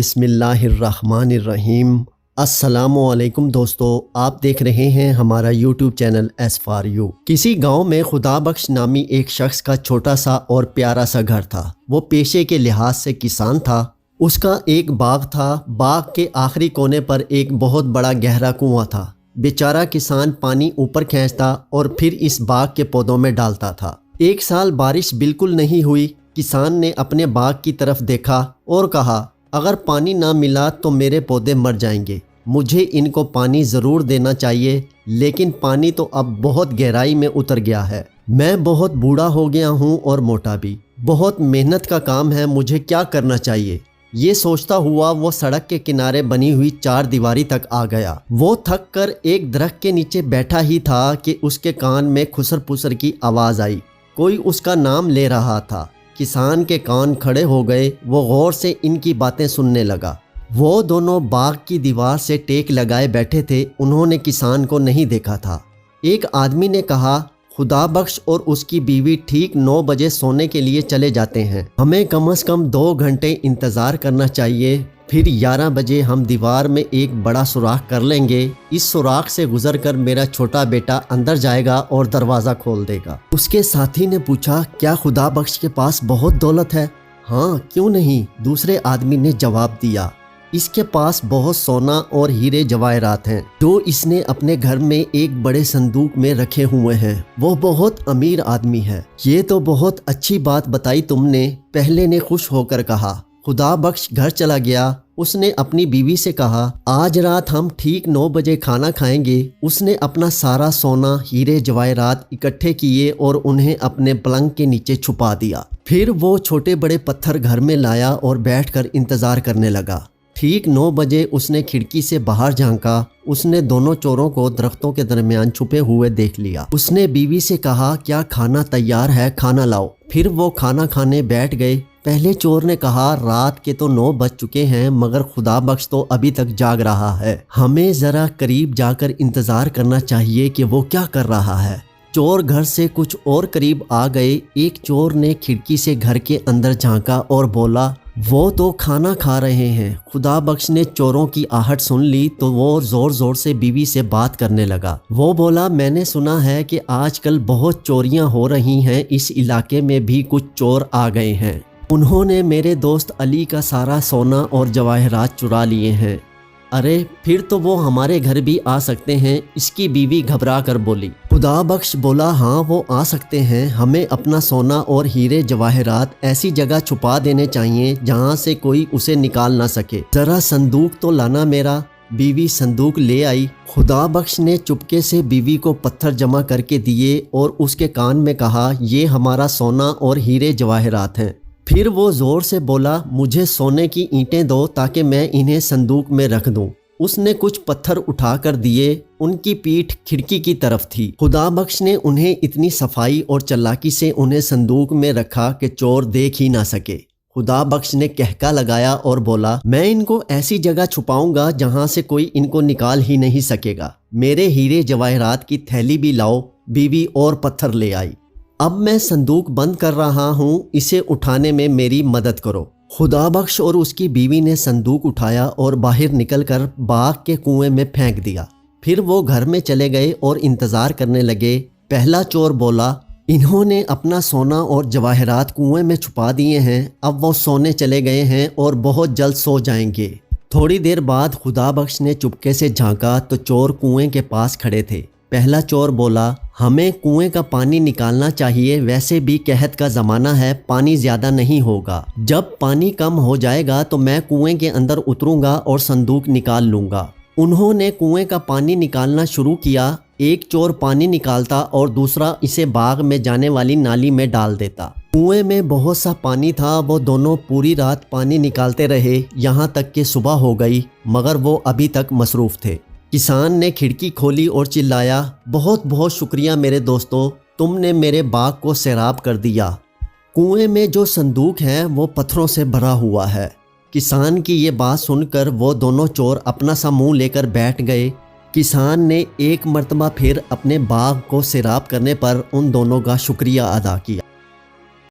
بسم اللہ الرحمن الرحیم۔ السلام علیکم دوستو، آپ دیکھ رہے ہیں ہمارا YouTube channel S for you. کسی گاؤں میں خدا بخش نامی ایک شخص کا چھوٹا سا اور پیارا سا گھر تھا۔ وہ پیشے کے لحاظ سے کسان تھا۔ اس کا ایک باغ تھا۔ باغ کے آخری کونے پر ایک بہت بڑا گہرا کنواں تھا۔ بیچارہ کسان پانی اوپر کھینچتا اور پھر اس باغ کے پودوں میں ڈالتا تھا۔ ایک سال بارش بالکل نہیں ہوئی۔ کسان نے اپنے باغ کی طرف دیکھا اور کہا، اگر پانی نہ ملا تو میرے پودے مر جائیں گے۔ مجھے ان کو پانی ضرور دینا چاہیے، لیکن پانی تو اب بہت گہرائی میں اتر گیا ہے۔ میں بہت بوڑھا ہو گیا ہوں اور موٹا بھی۔ بہت محنت کا کام ہے، مجھے کیا کرنا چاہیے؟ یہ سوچتا ہوا وہ سڑک کے کنارے بنی ہوئی چار دیواری تک آ گیا۔ وہ تھک کر ایک درخت کے نیچے بیٹھا ہی تھا کہ اس کے کان میں کھسر پسر کی آواز آئی۔ کوئی اس کا نام لے رہا تھا۔ کسان کے کان کھڑے ہو گئے۔ وہ غور سے ان کی باتیں سننے لگا۔ وہ دونوں باغ کی دیوار سے ٹیک لگائے بیٹھے تھے۔ انہوں نے کسان کو نہیں دیکھا تھا۔ ایک آدمی نے کہا، خدا بخش اور اس کی بیوی ٹھیک 9 بجے سونے کے لیے چلے جاتے ہیں۔ ہمیں کم از کم 2 گھنٹے انتظار کرنا چاہیے، پھر 11 بجے ہم دیوار میں ایک بڑا سوراخ کر لیں گے۔ اس سوراخ سے گزر کر میرا چھوٹا بیٹا اندر جائے گا اور دروازہ کھول دے گا۔ اس کے ساتھی نے پوچھا، کیا خدا بخش کے پاس بہت دولت ہے؟ ہاں، کیوں نہیں؟ دوسرے آدمی نے جواب دیا، اس کے پاس بہت سونا اور ہیرے جواہرات ہیں جو اس نے اپنے گھر میں ایک بڑے صندوق میں رکھے ہوئے ہیں۔ وہ بہت امیر آدمی ہے۔ یہ تو بہت اچھی بات بتائی تم نے، پہلے نے خوش ہو کر کہا۔ خدا بخش گھر چلا گیا۔ اس نے اپنی بیوی سے کہا، آج رات ہم ٹھیک 9 بجے کھانا کھائیں گے۔ اس نے اپنا سارا سونا، ہیرے جواہرات اکٹھے کیے اور انہیں اپنے پلنگ کے نیچے چھپا دیا۔ پھر وہ چھوٹے بڑے پتھر گھر میں لایا اور بیٹھ کر انتظار کرنے لگا۔ ٹھیک 9 بجے اس نے کھڑکی سے باہر جھانکا۔ اس نے دونوں چوروں کو درختوں کے درمیان چھپے ہوئے دیکھ لیا۔ اس نے بیوی سے کہا، کیا کھانا تیار ہے؟ کھانا لاؤ۔ پھر وہ کھانا کھانے بیٹھ گئے۔ پہلے چور نے کہا، رات کے تو 9 بج چکے ہیں مگر خدا بخش تو ابھی تک جاگ رہا ہے۔ ہمیں ذرا قریب جا کر انتظار کرنا چاہیے کہ وہ کیا کر رہا ہے۔ چور گھر سے کچھ اور قریب آ گئے۔ ایک چور نے کھڑکی سے گھر کے اندر جھانکا اور بولا، وہ تو کھانا کھا رہے ہیں۔ خدا بخش نے چوروں کی آہٹ سن لی تو وہ زور زور سے بیوی سے بات کرنے لگا۔ وہ بولا، میں نے سنا ہے کہ آج کل بہت چوریاں ہو رہی ہیں، اس علاقے میں بھی کچھ چور آ گئے ہیں۔ انہوں نے میرے دوست علی کا سارا سونا اور جواہرات چرا لیے ہیں۔ ارے پھر تو وہ ہمارے گھر بھی آ سکتے ہیں، اس کی بیوی گھبرا کر بولی۔ خدا بخش بولا، ہاں وہ آ سکتے ہیں۔ ہمیں اپنا سونا اور ہیرے جواہرات ایسی جگہ چھپا دینے چاہیے جہاں سے کوئی اسے نکال نہ سکے۔ ذرا صندوق تو لانا میرا۔ بیوی صندوق لے آئی۔ خدا بخش نے چپکے سے بیوی کو پتھر جمع کر کے دیے اور اس کے کان میں کہا، یہ ہمارا سونا اور ہیرے جواہرات ہیں۔ پھر وہ زور سے بولا، مجھے سونے کی اینٹیں دو تاکہ میں انہیں صندوق میں رکھ دوں۔ اس نے کچھ پتھر اٹھا کر دیے۔ ان کی پیٹھ کھڑکی کی طرف تھی۔ خدا بخش نے انہیں اتنی صفائی اور چالاکی سے انہیں صندوق میں رکھا کہ چور دیکھ ہی نہ سکے۔ خدا بخش نے کہکا لگایا اور بولا، میں ان کو ایسی جگہ چھپاؤں گا جہاں سے کوئی ان کو نکال ہی نہیں سکے گا۔ میرے ہیرے جواہرات کی تھیلی بھی لاؤ۔ بیوی اور پتھر لے آئی۔ اب میں صندوق بند کر رہا ہوں، اسے اٹھانے میں میری مدد کرو۔ خدا بخش اور اس کی بیوی نے صندوق اٹھایا اور باہر نکل کر باغ کے کنویں میں پھینک دیا۔ پھر وہ گھر میں چلے گئے اور انتظار کرنے لگے۔ پہلا چور بولا، انہوں نے اپنا سونا اور جواہرات کنویں میں چھپا دیے ہیں، اب وہ سونے چلے گئے ہیں اور بہت جلد سو جائیں گے۔ تھوڑی دیر بعد خدا بخش نے چپکے سے جھانکا تو چور کنویں کے پاس کھڑے تھے۔ پہلا چور بولا، ہمیں کنویں کا پانی نکالنا چاہیے، ویسے بھی قحط کا زمانہ ہے، پانی زیادہ نہیں ہوگا۔ جب پانی کم ہو جائے گا تو میں کنویں کے اندر اتروں گا اور صندوق نکال لوں گا۔ انہوں نے کنویں کا پانی نکالنا شروع کیا۔ ایک چور پانی نکالتا اور دوسرا اسے باغ میں جانے والی نالی میں ڈال دیتا۔ کنویں میں بہت سا پانی تھا۔ وہ دونوں پوری رات پانی نکالتے رہے یہاں تک کہ صبح ہو گئی، مگر وہ ابھی تک مصروف تھے۔ کسان نے کھڑکی کھولی اور چلایا، بہت بہت شکریہ میرے دوستو، تم نے میرے باغ کو سیراب کر دیا۔ کنویں میں جو صندوق ہے وہ پتھروں سے بھرا ہوا ہے۔ کسان کی یہ بات سن کر وہ دونوں چور اپنا سا منہ لے کر بیٹھ گئے۔ کسان نے ایک مرتبہ پھر اپنے باغ کو سیراب کرنے پر ان دونوں کا شکریہ ادا کیا۔